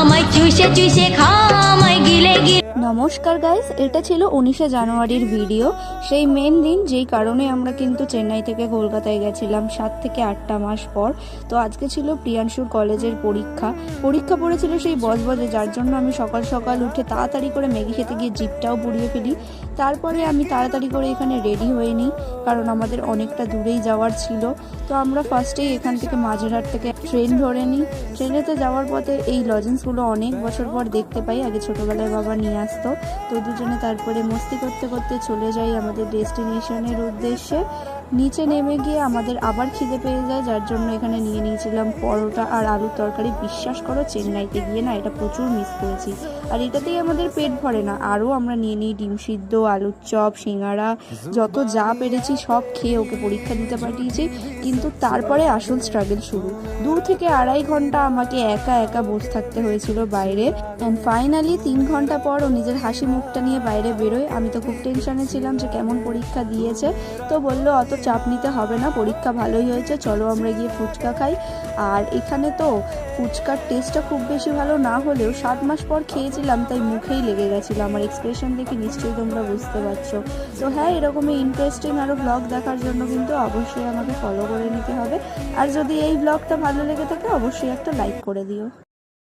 আমায় চুষে চুষে খা আমায় গিলে গিলে। নমস্কার গাইস, এটা ছিল 19শে জানুয়ারির ভিডিও। সেই মেন দিন যেই কারণে আমরা কিন্তু চেন্নাই থেকে কলকাতায় গেছিলাম 7 থেকে 8টা মাস পর। তো আজকে ছিল প্রিয়াংশুর কলেজের পরীক্ষা পড়েছিল সেই বজবজে, যার জন্য আমি সকাল সকাল উঠে তাড়াতাড়ি করে ম্যাগি খেতে গিয়ে জিপটাও পুড়িয়ে ফেলি। তারপরে আমি তাড়াতাড়ি করে এখানে রেডি হয়ে নিই, কারণ আমাদের অনেকটা দূরেই যাওয়ার ছিল। তো আমরা ফার্স্টেই এখান থেকে মাঝেরহাট থেকে ট্রেন ধরে নিই। ট্রেনেতে যাওয়ার পথে এই লজেন্সগুলো অনেক বছর পর দেখতে পাই, আগে ছোটোবেলায় বাবা নিয়ে আসতো। তো দুজনে তারপরে মস্তি করতে করতে চলে যাই আমাদের ডেস্টিনেশনের উদ্দেশ্যে। নিচে নেমে গিয়ে আমাদের আবার খিদে পেয়ে যায়, যার জন্য এখানে নিয়ে নিয়েছিলাম পরোটা আর আলুর তরকারি। বিশ্বাস করো, চেন্নাইতে গিয়ে না এটা প্রচুর মিস করেছি। আর এটাতেই আমাদের পেট ভরে না, আরও আমরা নিয়ে নিই ডিম সিদ্ধ, আলুর চপ, সিঙ্গারা, যত যা পেরেছি সব খেয়ে ওকে পরীক্ষা দিতে পাঠিয়েছি। কিন্তু তারপরে আসল স্ট্রাগল শুরু। 2 থেকে 2.5 ঘন্টা আমাকে একা একা বসে থাকতে হয়েছিল বাইরে। অ্যান্ড ফাইনালি 3 ঘন্টা পর ও নিজের হাসি মুখটা নিয়ে বাইরে বেরোয়। আমি তো খুব টেনশনে ছিলাম যে কেমন পরীক্ষা দিয়েছে। তো বললো অত চাপ নিতে হবে না, পরীক্ষা ভালোই হয়েছে, চলো আমরা গিয়ে ফুচকা খাই। আর এখানে তো ফুচকার টেস্টটা খুব বেশি ভালো না হলেও 7 মাস পর খেয়েছিলাম, তাই মুখেই লেগে গেছিলো। আমার এক্সপ্রেশন দেখে নিশ্চয়ই তোমরা বুঝতে পারছো। তো হ্যাঁ, এরকমই ইন্টারেস্টিং আরও ব্লগ দেখার জন্য কিন্তু অবশ্যই আমাকে ফলো করে নিতে হবে। আর যদি এই ব্লগটা ভালো লেগে থাকে অবশ্যই একটা লাইক করে দিও।